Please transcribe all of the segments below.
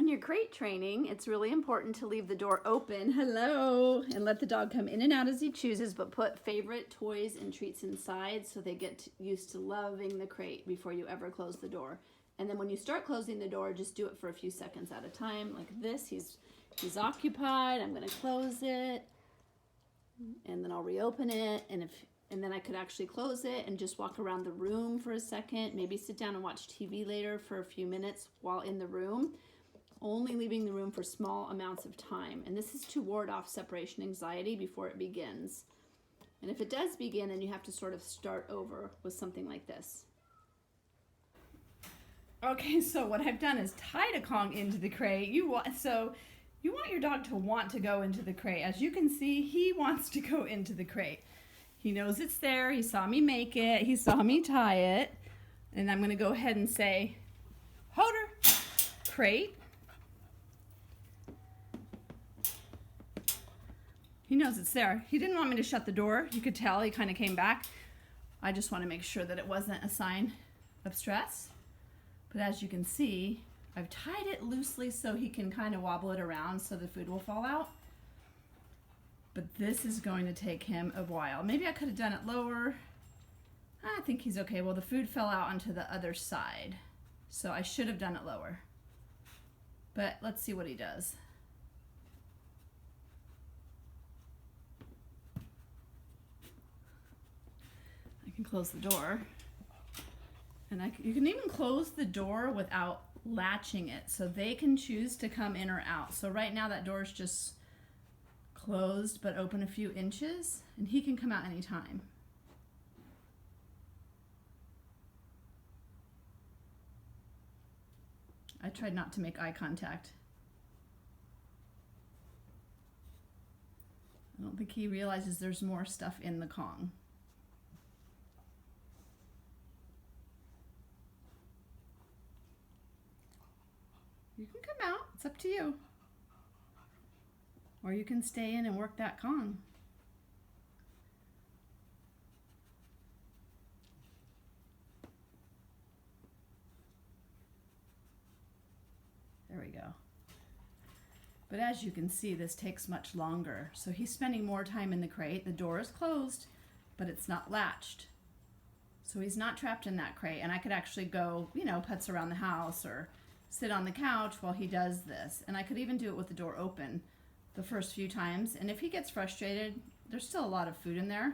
your crate training, it's really important to leave the door open, hello, and let the dog come in and out as he chooses, but put favorite toys and treats inside so they get used to loving the crate before you ever close the door. And then when you start closing the door, just do it for a few seconds at a time, like this. He's occupied. I'm going to close it, and then I'll reopen it, and then I could actually close it and just walk around the room for a second, maybe sit down and watch TV later for a few minutes while in the room, only leaving the room for small amounts of time. And this is to ward off separation anxiety before it begins. And if it does begin, then you have to sort of start over with something like this. Okay, so what I've done is tied a Kong into the crate. You want your dog to want to go into the crate. As you can see, he wants to go into the crate. He knows it's there. He saw me make it. He saw me tie it. And I'm going to go ahead and say, Hoder, crate. He knows it's there. He didn't want me to shut the door. You could tell he kind of came back. I just want to make sure that it wasn't a sign of stress. But as you can see, I've tied it loosely so he can kind of wobble it around so the food will fall out. But this is going to take him a while. Maybe I could have done it lower. I think he's okay. Well, the food fell out onto the other side, so I should have done it lower. But let's see what he does. I can close the door. And you can even close the door without latching it, so they can choose to come in or out. So right now that door is just closed but open a few inches, and he can come out anytime. I tried not to make eye contact. I don't think he realizes there's more stuff in the Kong. You can come out, it's up to you. Or you can stay in and work that Kong. There we go. But as you can see, this takes much longer. So he's spending more time in the crate. The door is closed, but it's not latched. So he's not trapped in that crate. And I could actually go, putz around the house or sit on the couch while he does this. And I could even do it with the door open the first few times. And if he gets frustrated, there's still a lot of food in there,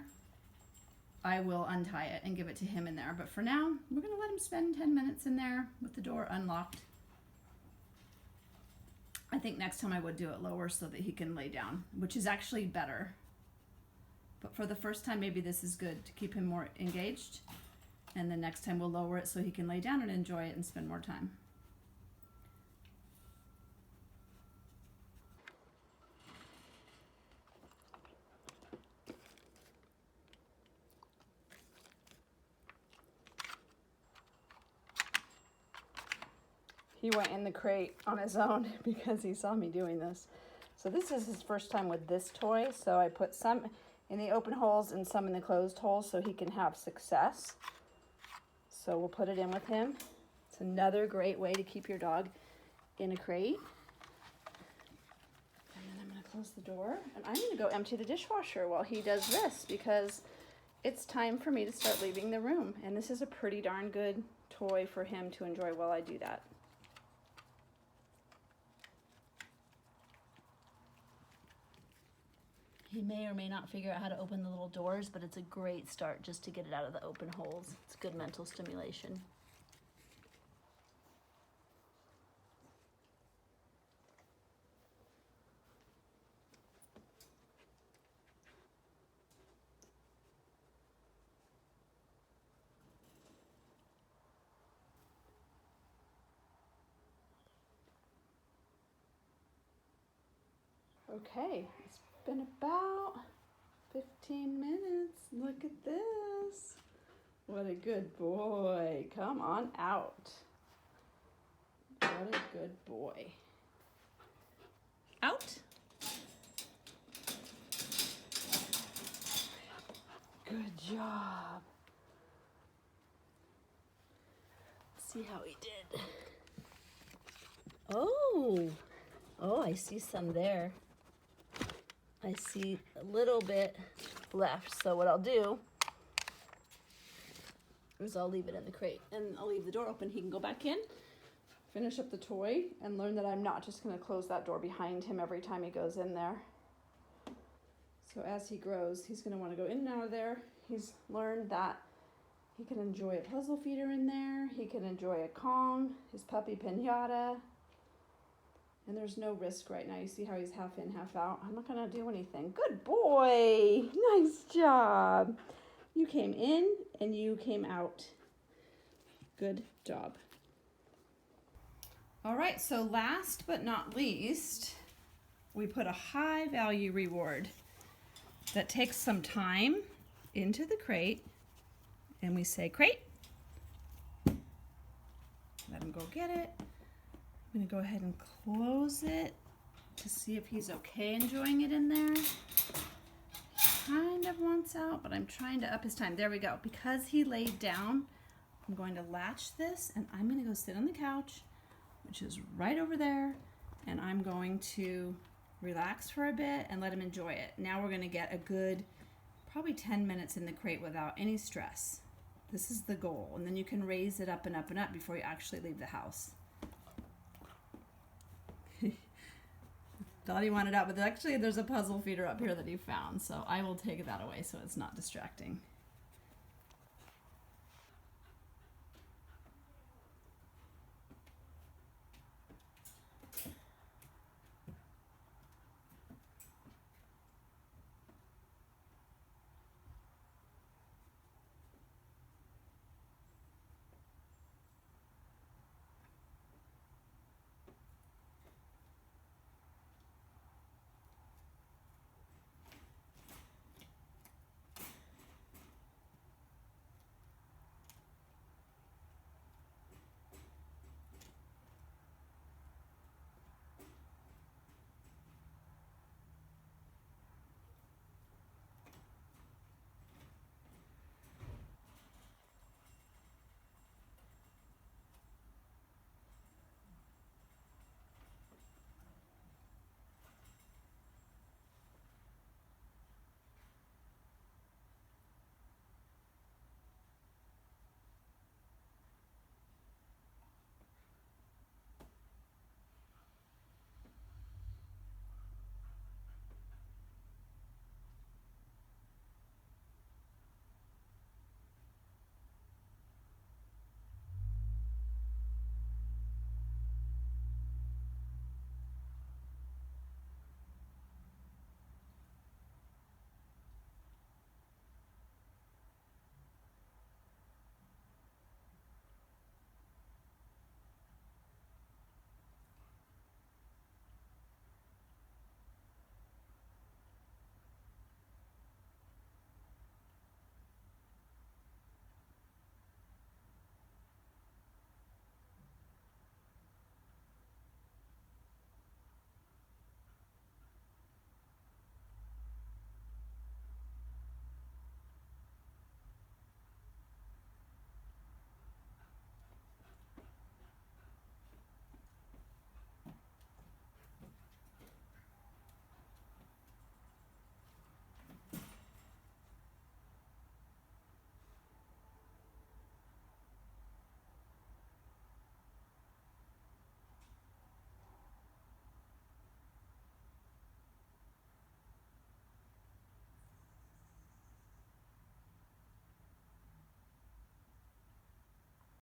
I will untie it and give it to him in there. But for now, we're going to let him spend 10 minutes in there with the door unlocked. I think next time I would do it lower so that he can lay down, which is actually better. But for the first time, maybe this is good to keep him more engaged. And then next time we'll lower it so he can lay down and enjoy it and spend more time. He went in the crate on his own because he saw me doing this. So this is his first time with this toy. So I put some in the open holes and some in the closed holes so he can have success. So we'll put it in with him. It's another great way to keep your dog in a crate. And then I'm going to close the door. And I'm going to go empty the dishwasher while he does this because it's time for me to start leaving the room. And this is a pretty darn good toy for him to enjoy while I do that. He may or may not figure out how to open the little doors, but it's a great start just to get it out of the open holes. It's good mental stimulation. Okay, it's been about 15 minutes. Look at this. What a good boy. Come on out. What a good boy. Out. Good job. Let's see how he did. Oh, I see some there. I see a little bit left. So what I'll do is I'll leave it in the crate and I'll leave the door open. He can go back in, finish up the toy, and learn that I'm not just going to close that door behind him every time he goes in there. So as he grows, he's going to want to go in and out of there. He's learned that he can enjoy a puzzle feeder in there. He can enjoy a Kong, his puppy pinata. And there's no risk right now. You see how he's half in, half out? I'm not going to do anything. Good boy. Nice job. You came in and you came out. Good job. All right, so last but not least, we put a high value reward that takes some time into the crate, and we say, crate. Let him go get it. I'm gonna go ahead and close it to see if he's okay enjoying it in there. He kind of wants out, but I'm trying to up his time. There we go. Because he laid down, I'm going to latch this, and I'm gonna go sit on the couch, which is right over there, and I'm going to relax for a bit and let him enjoy it. Now we're gonna get a good, probably 10 minutes in the crate without any stress. This is the goal, and then you can raise it up and up and up before you actually leave the house. Thought he wanted out, but actually there's a puzzle feeder up here that he found, so I will take that away so it's not distracting.